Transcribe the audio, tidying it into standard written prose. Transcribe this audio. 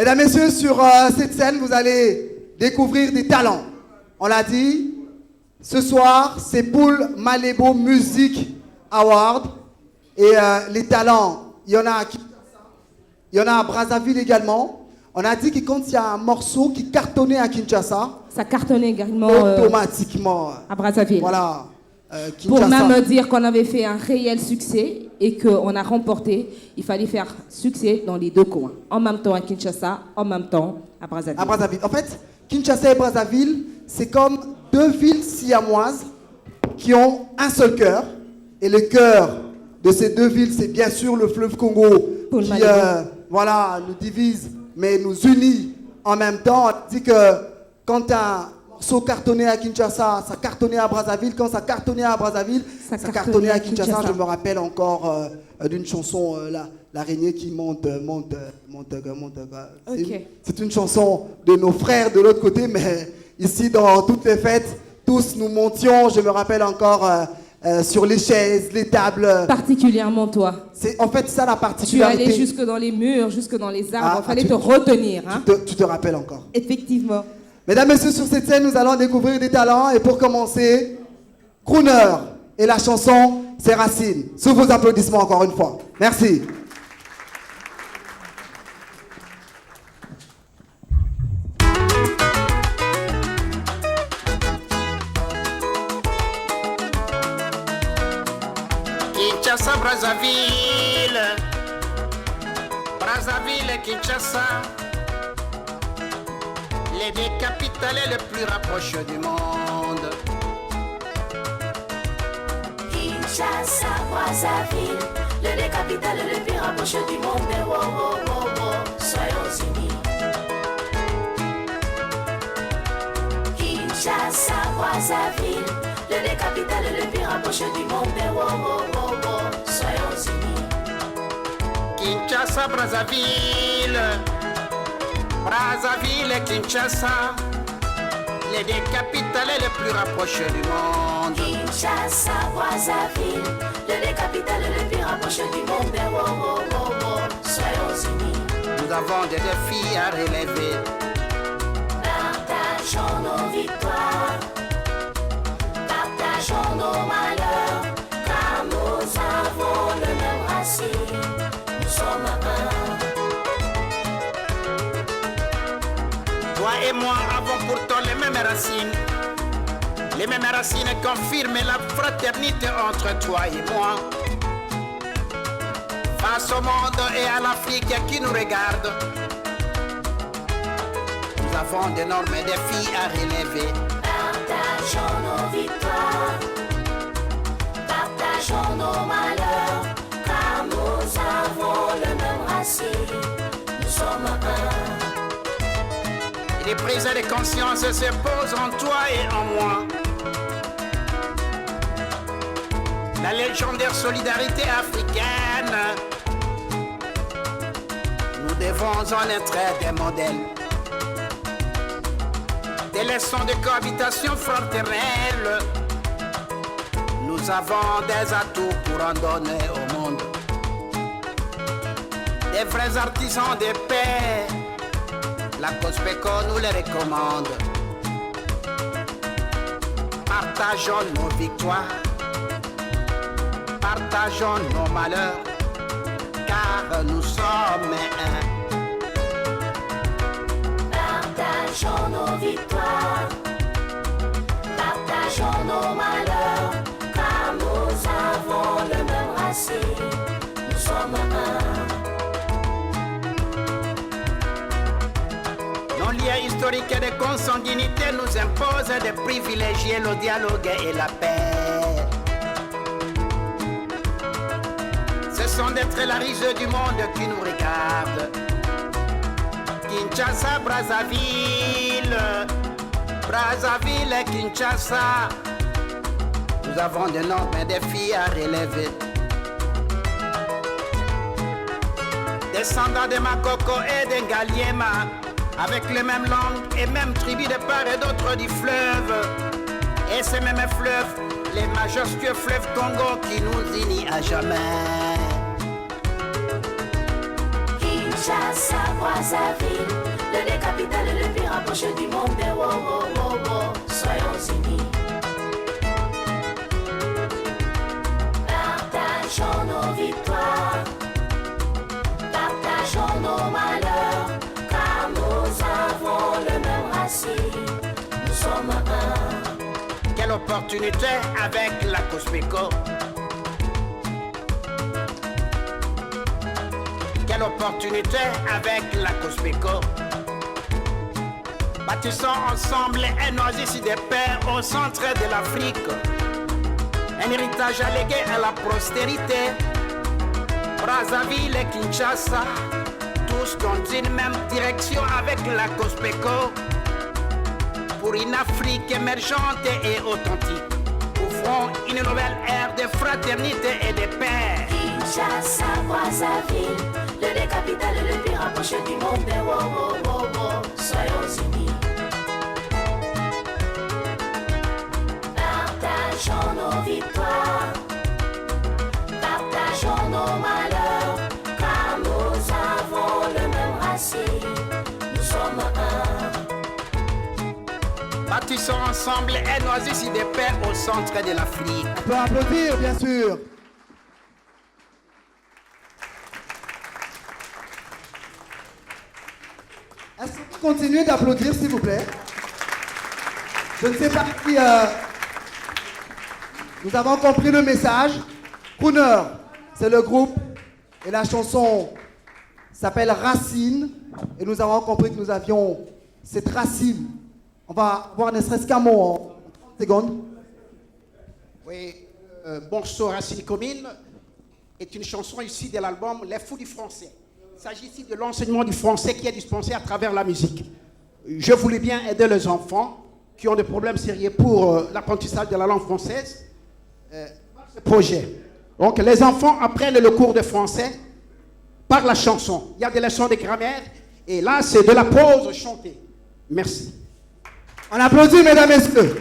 Mesdames, Messieurs, sur cette scène, vous allez découvrir des talents. On l'a dit, ce soir, c'est Poul Malebo Music Award. Et les talents, il y en a à Brazzaville également. On a dit que quand il y a un morceau qui cartonnait à Kinshasa, ça cartonnait également automatiquement à Brazzaville. Voilà. Pour même dire qu'on avait fait un réel succès et qu'on a remporté, il fallait faire succès dans les deux coins. En même temps à Kinshasa, en même temps à Brazzaville. À Brazzaville. En fait, Kinshasa et Brazzaville, c'est comme deux villes siamoises qui ont un seul cœur. Et le cœur de ces deux villes, c'est bien sûr le fleuve Congo qui voilà, nous divise, mais nous unit en même temps. On dit que quand un morceau cartonné à Kinshasa, ça cartonnait à Brazzaville. Quand ça cartonnait à Brazzaville, ça cartonnait à Kinshasa. Je me rappelle encore d'une chanson, l'araignée qui monte. Okay. C'est une chanson de nos frères de l'autre côté, mais ici, dans toutes les fêtes, tous nous montions. Je me rappelle encore sur les chaises, les tables. Particulièrement toi. C'est en fait ça la particularité. Tu allais jusque dans les murs, jusque dans les arbres. Il fallait te retenir. Hein? Tu te rappelles encore. Effectivement. Mesdames, Messieurs, sur cette scène, nous allons découvrir des talents. Et pour commencer, Crooner. Et la chanson, c'est Racine. Sous vos applaudissements encore une fois. Merci. Kinshasa, Brazzaville. Brazzaville et Kinshasa. Les deux capitales les plus rapprochées du monde. Kinshasa, Brazzaville, les deux capitales les plus rapprochées du monde. Mais soyons unis. Kinshasa, Brazzaville, les deux capitales les plus rapprochées du monde. Mais soyons unis. Kinshasa, Brazzaville. Brazzaville et Kinshasa, les deux capitales les plus rapprochées du monde. Kinshasa, Brazzaville, les deux capitales les plus rapprochées du monde. Mais soyons unis. Nous avons des défis à relever. Partageons nos victoires, partageons nos malheurs, car nous avons le même racine. Nous sommes un. Toi et moi avons pourtant les mêmes racines. Les mêmes racines confirment la fraternité entre toi et moi. Face au monde et à l'Afrique qui nous regarde, nous avons d'énormes défis à relever. Partageons nos victoires, partageons nos malheurs, car nous avons le même racine. Nous sommes un. Les prises de conscience se posent en toi et en moi. La légendaire solidarité africaine. Nous devons en être des modèles. Des leçons de cohabitation fraternelle. Nous avons des atouts pour en donner au monde. Des vrais artisans de paix. La COSPECO nous les recommande. Partageons nos victoires, partageons nos malheurs, car nous sommes un. Partageons nos victoires, partageons nos malheurs, car nous avons le même racine. Nous sommes un. Nos liens historiques et de consanguinité nous imposent de privilégier le dialogue et la paix. Ce sont d'être la risée du monde qui nous regarde. Kinshasa, Brazzaville, Brazzaville et Kinshasa. Nous avons d'énormes défis à relever. Descendants de Makoko et de Ngaliema, avec les mêmes langues et mêmes tribus de part et d'autre du fleuve. Et ces mêmes fleuves, les majestueux fleuves Congo qui nous unissent à jamais. Kinshasa, Brazzaville, le capitale le plus rapproché du monde. Oh, oh, oh, oh, soyons unis. Partageons nos victoires, partageons nos malheurs, car nous avons le même racine. Nous sommes un. Quelle opportunité avec la Cospeco. Quelle opportunité avec la Cospeco. Bâtissons ensemble un oasis de paix au centre de l'Afrique. Un héritage allégué à la postérité. Brazzaville et Kinshasa, tous dans une même direction avec la Cospeco. Pour une Afrique émergente et authentique. Ouvrons une nouvelle ère de fraternité et de paix. Kinshasa, Brazzaville, le capitale le plus rapproché du monde. Oh, oh, oh, oh, soyons unis. Partageons nos victoires, partageons nos malheurs, car nous avons le même racine. Nous sommes un. Bâtissons ensemble un oasis de paix au centre de l'Afrique. On peut applaudir, bien sûr. Est-ce que vous continuez d'applaudir, s'il vous plaît? Je ne sais pas si nous avons compris le message. Crooner, c'est le groupe et la chanson s'appelle Racine. Et nous avons compris que nous avions cette racine. On va voir ne serait-ce qu'un mot en 30 secondes. Oui, Bonsoir Racine Commune est une chanson issue de l'album Les Fous du Français. Il s'agit ici de l'enseignement du français qui est dispensé à travers la musique. Je voulais bien aider les enfants qui ont des problèmes sérieux pour l'apprentissage de la langue française par ce projet. Donc les enfants apprennent le cours de français par la chanson. Il y a des leçons de grammaire et là c'est de la prose chantée. Merci. On applaudit, mesdames et messieurs.